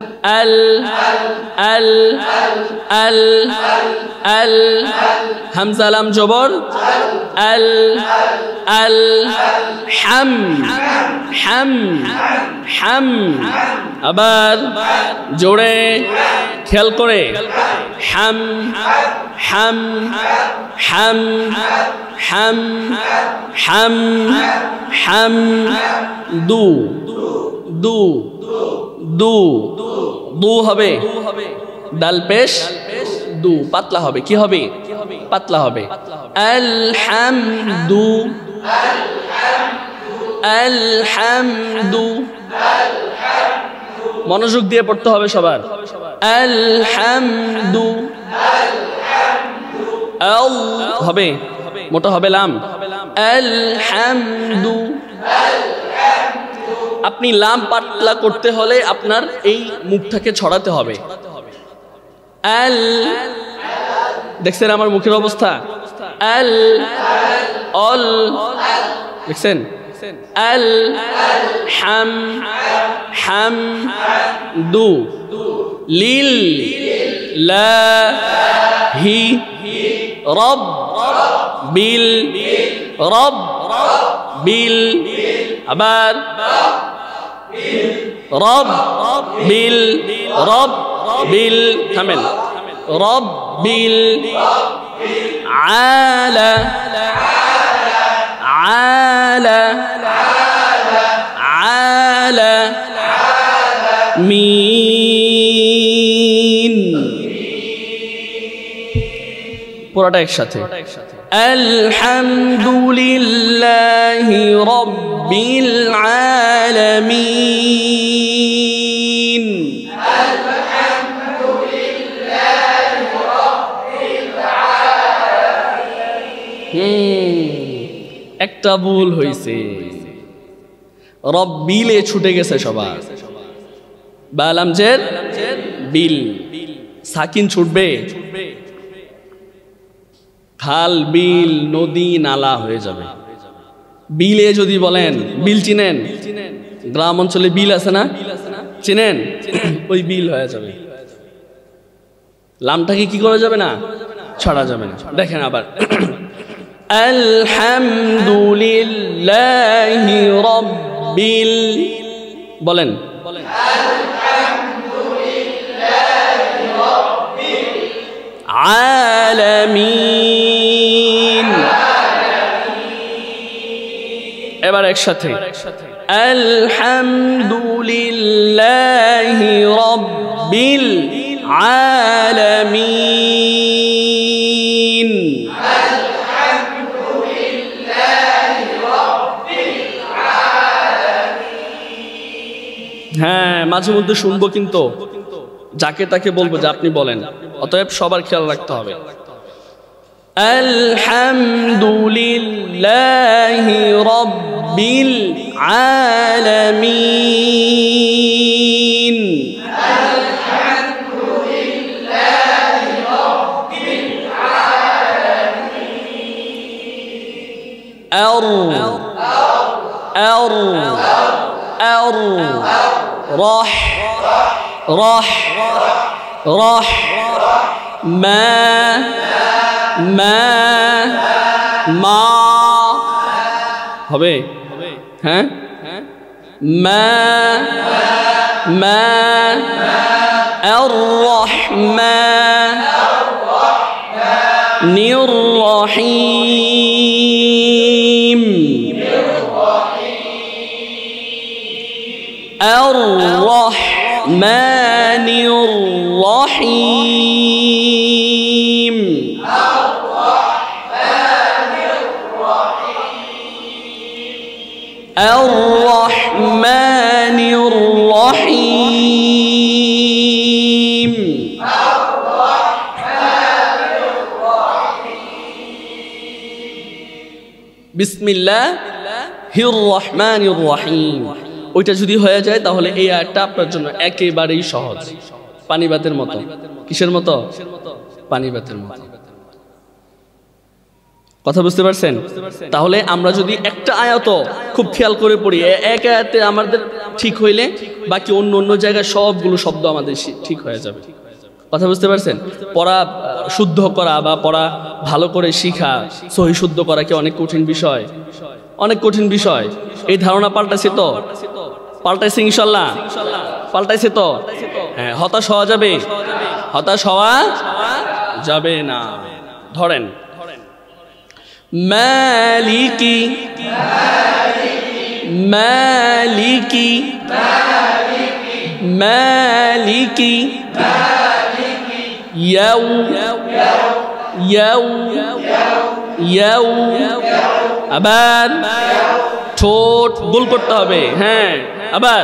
আল আল আল আল হামজা লাম জবর আল আল হাম হাম হাম আবার জোরে খেয়াল করে হাম হাম হাম হাম হাম হাম দু দু দু দু হবে দাল পেশ দু পাতলা হবে কি হবে পাতলা হবে আলহামদু আলহামদু মনোযোগ দিয়ে পড়তে হবে সবার আলহামদু আল হবে মোটা হবে লাম আলহামদু আপনি লাম পাতলা করতে হলে আপনার এই মুখটাকে ছড়াতে হবে আল দেখছেন আমার মুখের অবস্থা আল অল দেখছেন আল হাম হাম দু লিল লা হি রব বিল রব বিল আবার রব বিল রব বিল থামেন রব বিল আলা আলা আলা মিন পুরোটা একসাথে আলহামদুলিল্লাহি রাব্বিল আলামিন আলহামদুলিল্লাহি রাব্বিল আলামিন একটা ভুল হইছে রব্বিলে ছুটে গেছে সবার বালাম জের বিল সাকিন ছুটবে খাল বিল নদী নালা হয়ে যাবে বিলে যদি বলেন বিল চিনেন গ্রাম অঞ্চলে বিল আছে না চিনেন ওই বিল হয়ে যাবে লামটাকে কি করা যাবে না ছড়া যাবে না দেখেন আবার আলহামদুলিল্লাহি রাব্বিল বলেন আলহামদুলিল্লাহি রাব্বিল আলামিন এবার একসাথে আলহামদুলিল্লাহি রাব্বিল আলামিন হ্যাঁ মাঝে মধ্যে শুনবো কিন্তু যাকে তাকে বলবো যে আপনি বলেন অতএব সবার খেয়াল রাখতে হবে আলহামদুলিল্লাহি রাব্বিল আলামিন আলহামদুলিল্লাহি রাব্বিল আলামিন রাহ রাহ রাহ মা মা মা হবে হ্যাঁ মা মা الرحمن الرحيم الرحمن الرحيم الرحمن الرحيم بسم الله الرحمن الرحيم ওইটা যদি হয়ে যায় তাহলে এই আয়াতটা আপনার জন্য একেবারেই সহজ পানিবাতের মতো কিসের মতো পানিবাতের মতো কথা বুঝতে পারছেন তাহলে আমরা যদি একটা আয়াত খুব খেয়াল করে পড়ি এক আয়াতে আমাদের ঠিক হইলে বাকি অন্য অন্য জায়গায় সবগুলো শব্দ আমাদের ঠিক হয়ে যাবে। কথা বুঝতে পারছেন? পড়া শুদ্ধ করা বা পড়া ভালো করে শিখা, সহি শুদ্ধ করা কি অনেক কঠিন বিষয়? অনেক কঠিন বিষয়। এই ধারণা পাল্টাছে তো? পাল্টাইছে ইনশাল্লাহ? পাল্টাইছে তো? হ্যাঁ, হতাশ হওয়া যাবে? হতাশ হওয়া যাবে না। ধরেন মালিকি, মালিকি, মালিকি, ইয়াউ, ইয়াউ, ইয়াউ। আবার ঠোঁট গোল করতে হবে। হ্যাঁ, আবার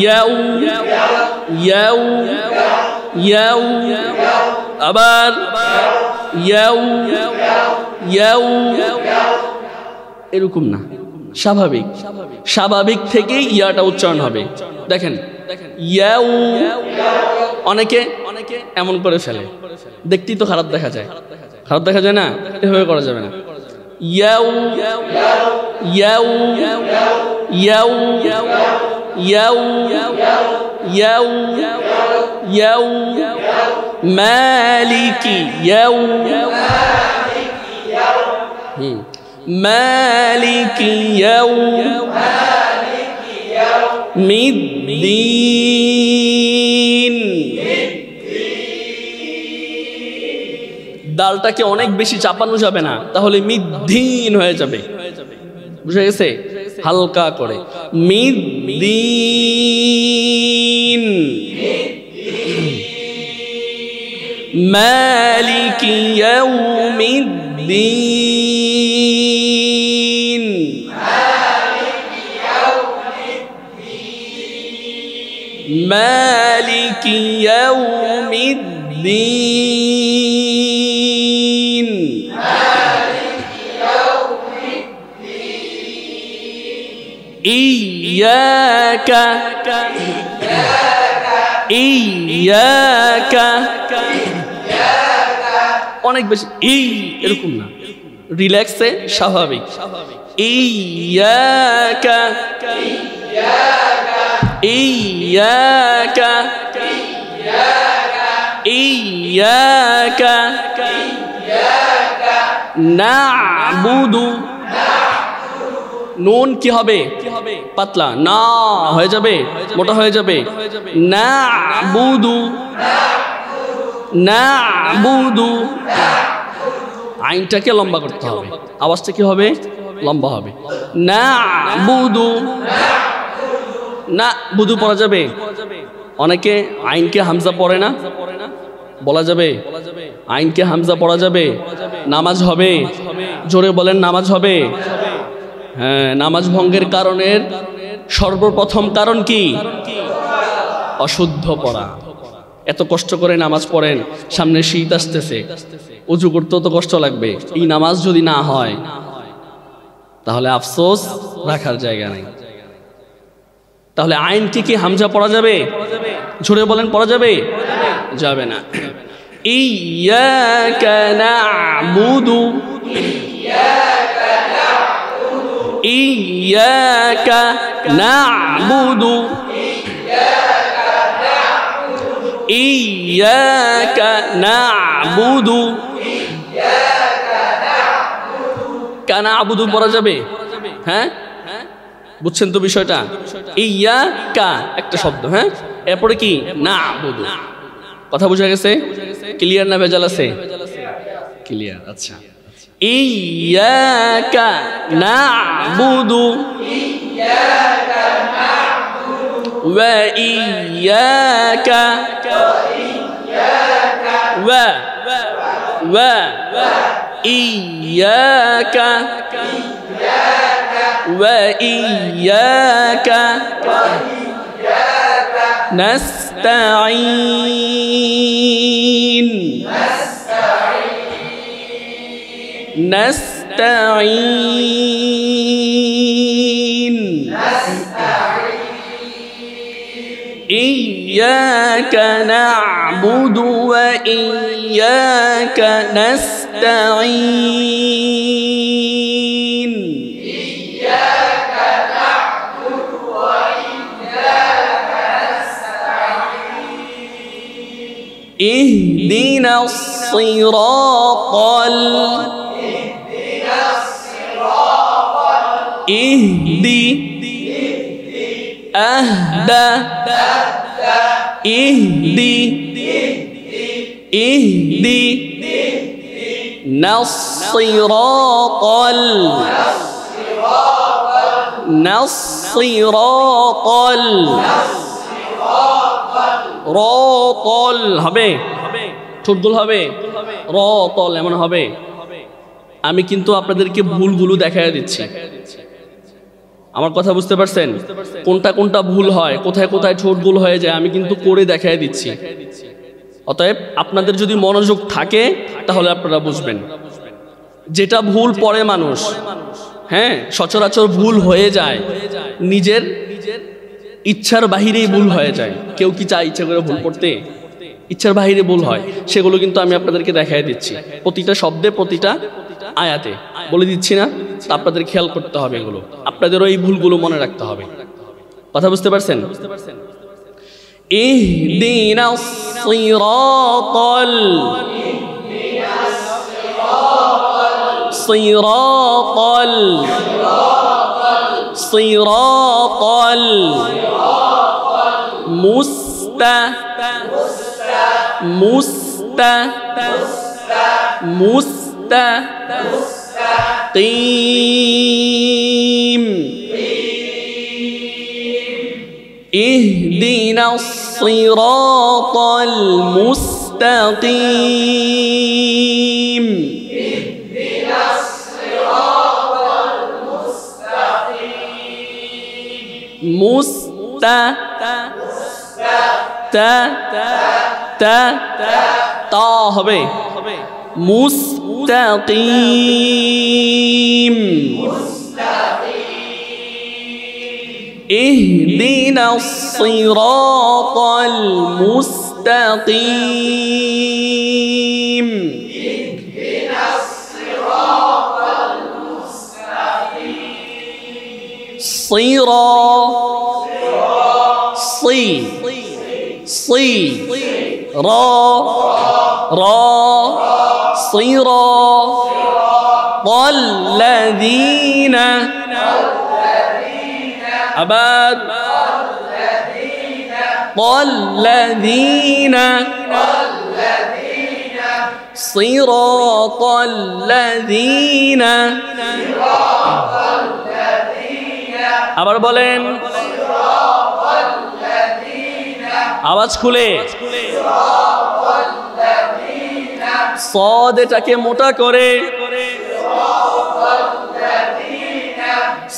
ইয়াউ, ইয়াউ, ইয়াউ। আবার ইয়াউ, ইয়াউ। এরকম না, স্বাভাবিক। স্বাভাবিক থেকেই ইয়াটা উচ্চারণ হবে। দেখেন ইয়াউ, অনেকে এমন করে ফেলে, দেখতেই তো খারাপ দেখা যায়। খারাপ দেখা যায় না? এভাবে করা যাবে না। ইয়াউ, ইয়াউ, ইয়াউ, ইয়াউ, ইয়াউ, ইয়াউ। মালিকি ইয়াউ, মালিকি ইয়াউ, মিদ্দিন। দালটাকে অনেক বেশি চাপানো যাবে না, তাহলে মিদ্দিন হয়ে যাবে। বুঝে গেছে? হালকা করে মিদ্দিন। মালিকি ইয়াউমিদ্দিন। মালিকি ইয়াউমিদ্দিন। ইয়াকা, ইয়াকা। অনেক বেশি এই এরকম না, রিল্যাক্সে স্বাভাবিক। ইয়াকা, ইয়াকা, ইয়াকা না'বুদু। নুন কি হবে? পাতলা না হয়ে যাবে, মোটা হয়ে যাবে। না'বুদু, না'বুদু। আইনটাকে লম্বা করতে হবে, আওয়াজটা কি হবে? লম্বা হবে। না'বুদু, না'বুদু পড়া যাবে। অনেকে আইনকে হামজা পড়ে না, বলা যাবে? আইনকে হামজা পড়া যাবে, নামাজ হবে। জোরে বলেন, নামাজ হবে। হ্যাঁ, নামাজ ভঙ্গের কারণের সর্বপ্রথম কারণ কি? অশুদ্ধ পড়া। এত কষ্ট করে নামাজ পড়েন, সামনে শীত আসতেছে, উজু করতেও তো কষ্ট লাগবে। এই নামাজ যদি না হয় তাহলে আফসোস রাখার জায়গা নেই। তাহলে আইনটি কি হামজা পড়া যাবে? জোরে বলেন, পড়া যাবে? যাবে না। ইয়াকা না'বুদু, ইয়াকা না'বুদু, ইয়াকা না'বুদু। কানা আবুদু পড়া যাবে? হ্যাঁ, বুঝছেন তো বিষয়টা? ইয়াকা একটা শব্দ, হ্যাঁ, এরপরে কি? না'বুদু। কথা বোঝা গেছে? ক্লিয়ার না ভেজাল আছে? ক্লিয়ার। আচ্ছা, ইয়াকা না'বুদু ওয়া ইয়াকা, ওয়া ইয়াকা, ওয়া ইয়াকা নাস্তাঈন, নাস্তাঈন। ইয়াকা না'বুদু ওয়া ইয়াকা নাস্তাঈন। ইয়াকা না'বুদু ওয়া ইয়াকা اهدنا الصراط اهدي أهدى اهدي اهدي الصراط রতল হবে, ঠোঁটগুলো হবে রতল এমন হবে। আমি কিন্তু আপনাদেরকে ভুলগুলো দেখায় দিচ্ছি, আমার কথা বুঝতে পারছেন? কোনটা কোনটা ভুল হয়, কোথায় কোথায় ঠোঁট ভুল হয়ে যায়, আমি কিন্তু করে দেখায় দিচ্ছি। অতএব আপনাদের যদি মনোযোগ থাকে তাহলে আপনারা বুঝবেন। যেটা ভুল পড়ে মানুষ, হ্যাঁ সচরাচর ভুল হয়ে যায়, নিজের ইচ্ছার বাহিরেই ভুল হয়ে যায়। কেউ কি চায় ইচ্ছা করে ভুল পড়তে? ইচ্ছার বাহিরে ভুল হয়, সেগুলো কিন্তু আমি আপনাদেরকে দেখাই দিচ্ছি, প্রতিটা শব্দে প্রতিটা আয়াতে বলে দিচ্ছি না, আপনাদের খেয়াল করতে হবে, এগুলো আপনাদেরও এই ভুলগুলো মনে রাখতে হবে। কথা বুঝতে পারছেন? ইহদিনাস সিরাতাল সিরাতাল সিরাতাল মুস্তাকিম ইহদিনাস সিরাতাল মুস্তাকিম তা হবে মুস্তাকিম ইহদিনাস সিরাতাল মুস্তাকিম الذين أباد الذين صراط الذين আবার বলেন আওয়াজ খুলে সদ এটাকে মোটা করে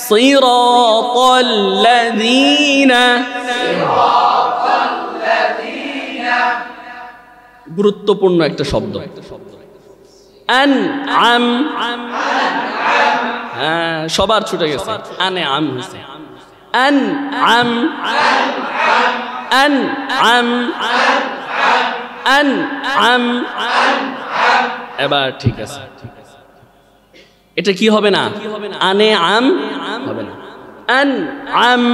সিরাতাল লাযীনা গুরুত্বপূর্ণ একটা শব্দ আনআম হ্যাঁ সবার ছুটে গেছে আনআম হইছে আনআম আনআম আনআম এবার ঠিক আছে এটা কি হবে না আনে আম হবে না আনআম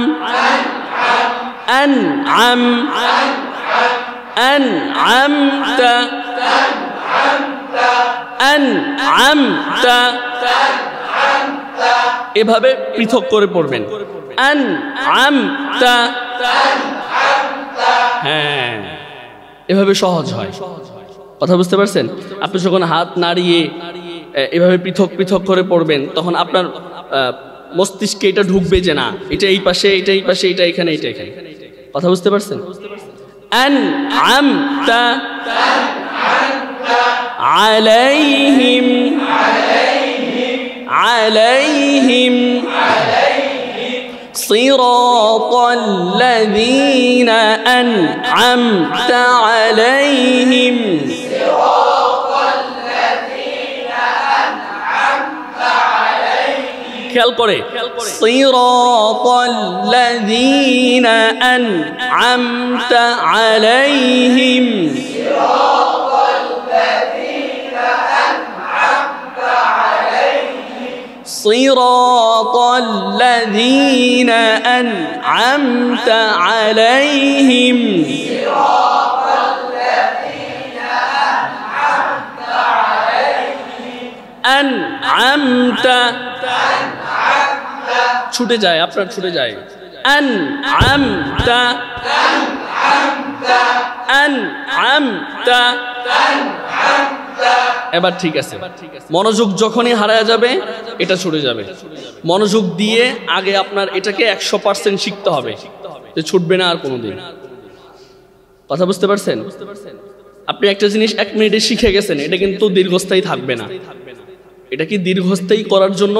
আনআম আনআমতা আনআমতা এভাবে পৃথক করে পড়বেন আনআমতা হ্যাঁ এভাবে সহজ হয় কথা বুঝতে পারছেন আপনি যখন হাত নাড়িয়ে এভাবে পৃথক পৃথক করে পড়বেন তখন আপনার মস্তিষ্কে এটা ঢুকবে যে না এটা এই পাশে এটা এই পাশে এটা এখানে এটা এখানে কথা বুঝতে পারছেন আনআমতা আলাইহিম আলাইহিম صراط الذين أنعمت عليهم খেয়াল করে صراط الذين أنعمت عليهم صراط الذين أنعمت عليهم আনআমতা ছুটে যায়, আপনার ছুটে যায়। আনআমতা আনআমতা। এবার ঠিক আছে, মনোযোগ যখনই হারায় যাবে এটা ছুটে যাবে। মনোযোগ দিয়ে আগে আপনার এটাকে 100% শিখতে হবে, যে ছুটবে না আর কোনোদিন। কথা বুঝতে পারছেন? আপনি একটা জিনিস 1 মিনিটে শিখে গেছেন, এটা কিন্তু দীর্ঘস্থায়ী থাকবে না। এটা কি দীর্ঘস্থায়ী করার জন্য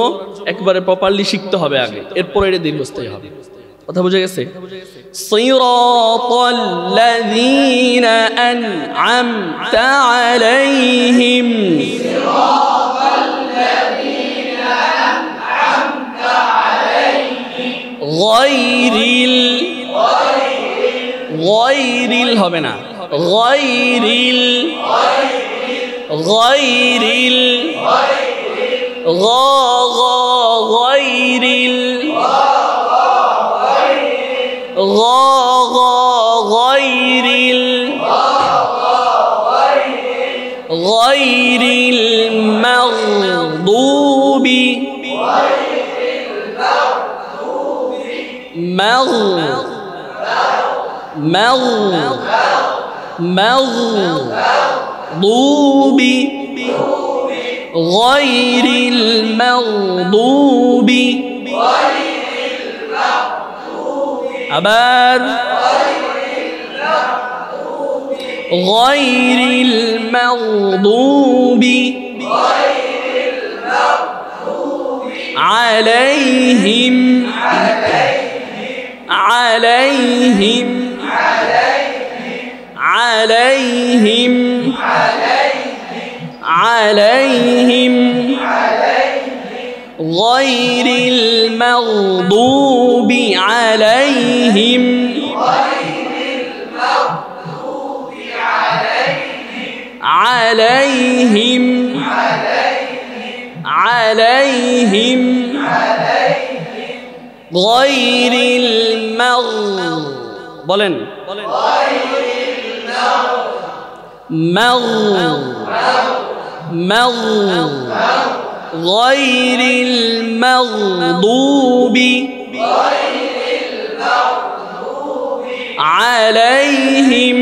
একবারে প্রপারলি শিখতে হবে আগে, এরপরে এটা দীর্ঘস্থায়ী হবে। কথা বুঝে গেছে? সিরাতাল লাযীনা আন'আমতা আলাইহিম গায়রিল হবে না, গায়রিল গায়রিল গায়রিল غير المغضوب مغضوب غير المغضوب আবার غير المغضوب عليهم عليهم عليهم عليهم غير المغضوب عليهم عليهم عليهم غير المغضوب বলেন غير المغضوب عليهم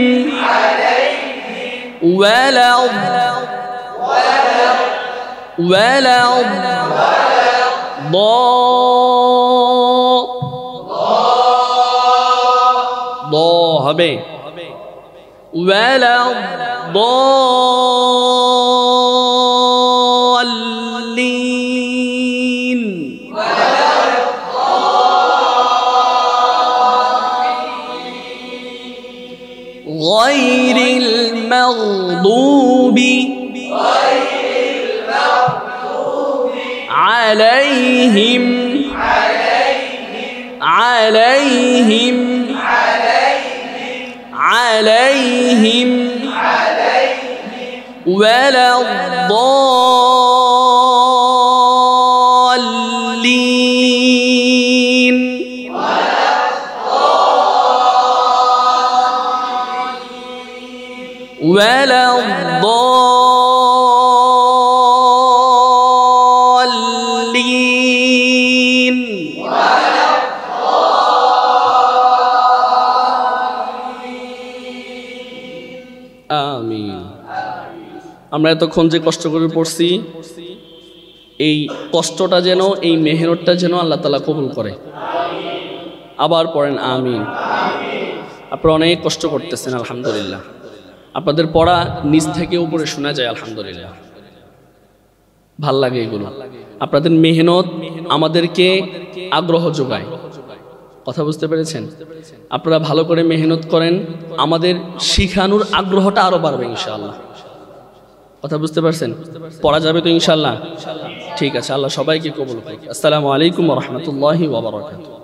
ولا হবে ولا الضالين غير المغضوب عليهم عليهم عليهم ولا الضالين ولا الضالين আমিন। আমরা এতক্ষণ যে কষ্ট করে পড়ছি, এই কষ্টটা যেন, এই মেহনতটা যেন আল্লাহ তাআলা কবুল করে। আবার পড়েন আমিন। আপনারা অনেক কষ্ট করতেছেন, আলহামদুলিল্লাহ। আপনাদের পড়া নিজ থেকে উপরে শোনা যায়, আলহামদুলিল্লাহ। ভাল লাগে এগুলো। আপনাদের মেহনত আমাদেরকে আগ্রহ যোগায়। কথা বুঝতে পেরেছেন? আপনারা ভালো করে মেহনত করেন, আমাদের শিখানোর আগ্রহটা আরো বাড়বে ইনশাআল্লাহ। কথা বুঝতে পারছেন? পড়া যাবে তো ইনশাআল্লাহ? ঠিক আছে, আল্লাহ সবাইকে কবুল করুক। আসসালামু আলাইকুম ওয়া রাহমাতুল্লাহি ওয়া বারাকাতুহু।